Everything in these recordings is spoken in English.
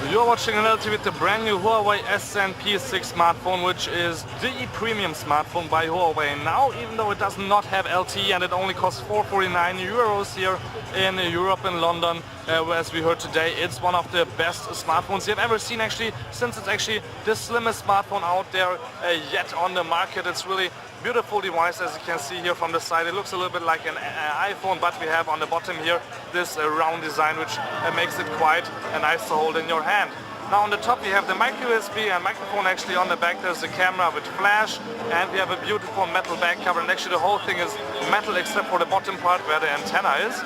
You're watching relatively with the brand new Huawei S10P6 smartphone, which is the premium smartphone by Huawei now, even though it does not have LTE and it only costs 449 euros here in Europe and London. As we heard today, it's one of the best smartphones you've ever seen, actually, since it's actually the slimmest smartphone out there yet on the market. It's really beautiful device, as you can see here from the side. It looks a little bit like an iPhone, but we have on the bottom here this round design, which makes it quite nice to hold in your hand. Now on the top we have the micro USB and microphone. Actually on the back there's a camera with flash, and we have a beautiful metal back cover, and actually the whole thing is metal except for the bottom part where the antenna is.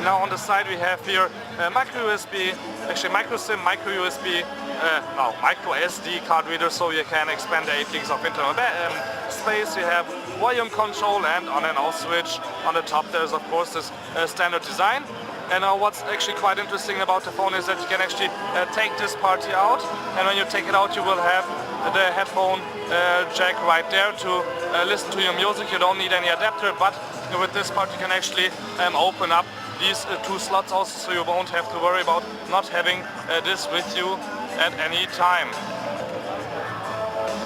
Now on the side we have here micro USB, actually micro SIM, micro USB, micro SD card reader, so you can expand the 8 gigs of internal space. You have volume control and on and off switch. On the top there's of course this standard design. And what's actually quite interesting about the phone is that you can actually take this part here out, and when you take it out you will have the headphone jack right there to listen to your music. You don't need any adapter, but with this part you can actually open up these two slots also, so you won't have to worry about not having this with you at any time.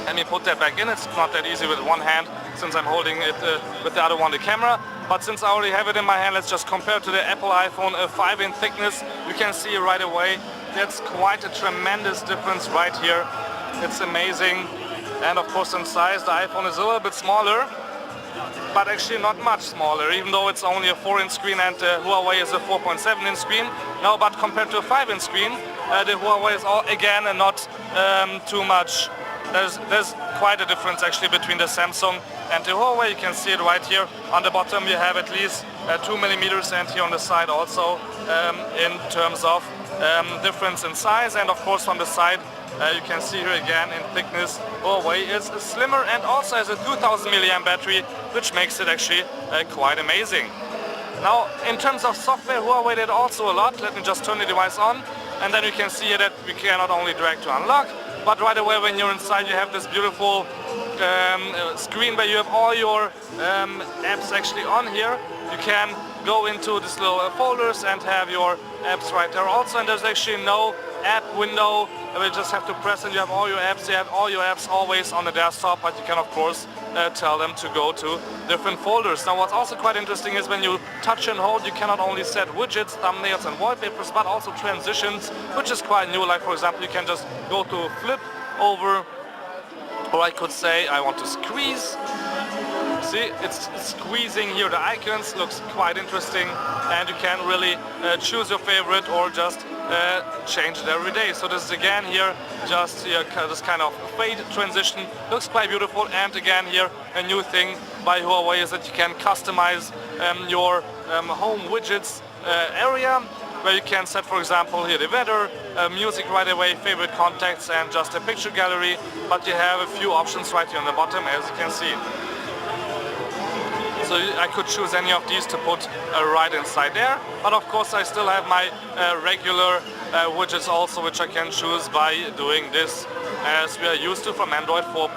Let me put that back in. It's not that easy with one hand since I'm holding it with the other one, the camera. But since I already have it in my hand, let's just compare to the Apple iPhone 5 in thickness. You can see right away that's quite a tremendous difference right here. It's amazing. And of course in size the iPhone is a little bit smaller, but actually not much smaller, even though it's only a 4-inch screen and Huawei is a 4.7-inch screen. No, but compared to a 5-inch screen, the Huawei is again not too much. There's quite a difference actually between the Samsung and the Huawei. You can see it right here. On the bottom you have at least 2 millimeters, and here on the side also in terms of difference in size. And of course from the side you can see here again in thickness Huawei is slimmer and also has a 2000 mAh battery, which makes it actually quite amazing. Now in terms of software, Huawei did also a lot. Let me just turn the device on, and then you can see here that we can not only drag to unlock, but right away when you're inside you have this beautiful screen where you have all your apps actually on here. You can go into these little folders and have your apps right there also, and there's actually no app window. You just have to press and you have all your apps. You have all your apps always on the desktop, but you can of course tell them to go to different folders. Now what's also quite interesting is when you touch and hold, you cannot only set widgets, thumbnails and wallpapers, but also transitions, which is quite new. Like for example, you can just go to flip over, or I could say I want to squeeze. See, it's squeezing here the icons, looks quite interesting, and you can really choose your favorite or just change it every day. So this is again here just this kind of fade transition, looks quite beautiful. And again here a new thing by Huawei is that you can customize your home widgets area, where you can set, for example, here the weather, music right away, favorite contacts and just a picture gallery. But you have a few options right here on the bottom, as you can see. So I could choose any of these to put right inside there, but of course I still have my regular widgets also, which I can choose by doing this, as we are used to from Android 4.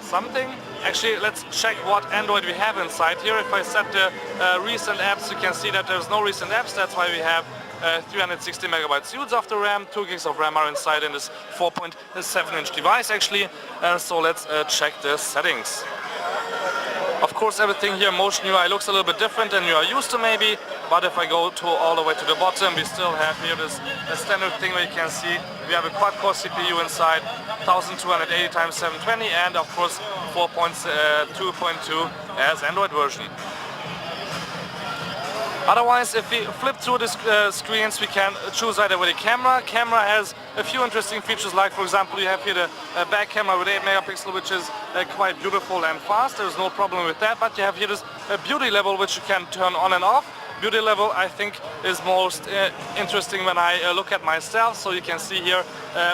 Something. Actually, let's check what Android we have inside here. If I set the recent apps, you can see that there's no recent apps. That's why we have 360 megabytes use of the RAM, 2 gigs of RAM are inside in this 4.7-inch device actually. So let's check the settings. Of course everything here motion UI looks a little bit different than you are used to maybe, but if I go to all the way to the bottom, we still have here this standard thing where you can see we have a quad-core CPU inside, 1280 x 720, and of course 4.2.2 as Android version. Otherwise, if we flip through the screens, we can choose either with the camera. Camera has a few interesting features, like for example you have here the back camera with 8 megapixel, which is quite beautiful and fast. There's no problem with that, but you have here this beauty level, which you can turn on and off. Beauty level I think is most interesting when I look at myself. So you can see here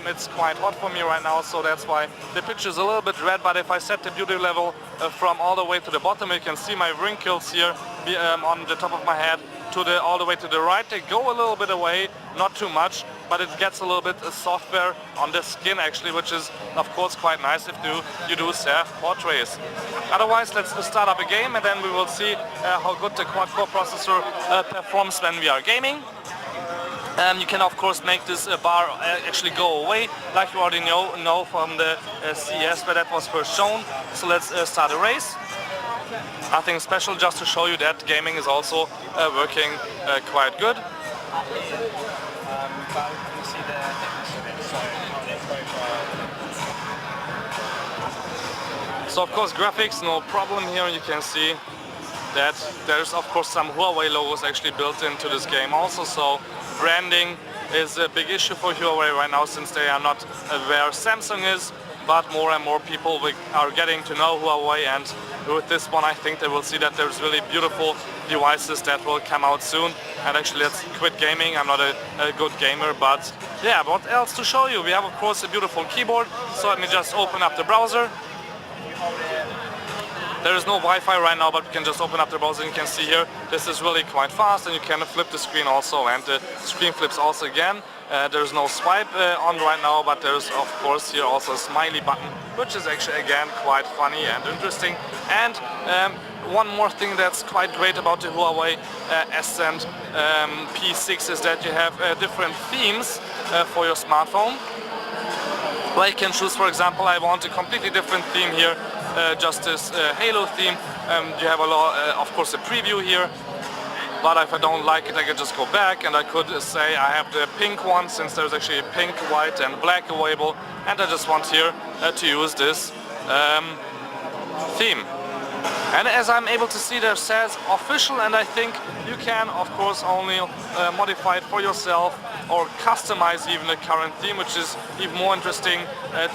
it's quite hot for me right now, so that's why the picture is a little bit red. But if I set the beauty level from all the way to the bottom, you can see my wrinkles here on the top of my head to all the way to the right. They go a little bit away, not too much, but it gets a little bit softer on the skin actually, which is of course quite nice if you do self-portraits. Otherwise, let's start up a game and then we will see how good the quad-core processor performs when we are gaming. You can of course make this bar actually go away, like you already know from the CES where that was first shown. So let's start a race. Nothing special, just to show you that gaming is also working quite good. So of course graphics, no problem here. You can see that there's of course some Huawei logos actually built into this game also. So branding is a big issue for Huawei right now, since they are not where Samsung is, but more and more people are getting to know Huawei, and with this one I think they will see that there's really beautiful devices that will come out soon. And actually let's quit gaming, I'm not a good gamer, but yeah, what else to show you? We have of course a beautiful keyboard, so let me just open up the browser. There is no Wi-Fi right now, but we can just open up the browser and you can see here this is really quite fast, and you can flip the screen also, and the screen flips also again. There's no swipe on right now, but there's of course here also a smiley button, which is actually again quite funny and interesting. And one more thing that's quite great about the Huawei Ascend P6 is that you have different themes for your smartphone. Where you can choose, for example, I want a completely different theme here, just this Halo theme. You have of course a preview here, but if I don't like it I can just go back and I could say I have the pink one, since there's actually pink, white and black available, and I just want here to use this theme. And as I'm able to see, there says official, and I think you can of course only modify it for yourself or customize even the current theme, which is even more interesting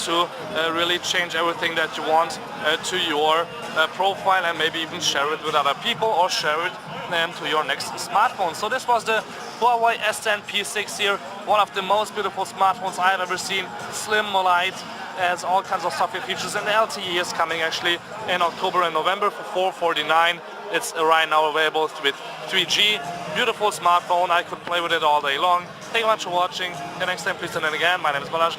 to really change everything that you want to your profile, and maybe even share it with other people or share it to your next smartphone. So this was the Huawei Ascend P6 here, one of the most beautiful smartphones I have ever seen. Slim, light, has all kinds of software features, and the LTE is coming actually in October and November for $449. It's right now available with 3G. Beautiful smartphone, I could play with it all day long. Thank you very much for watching. Till next time, please tune in again. My name is Balazs.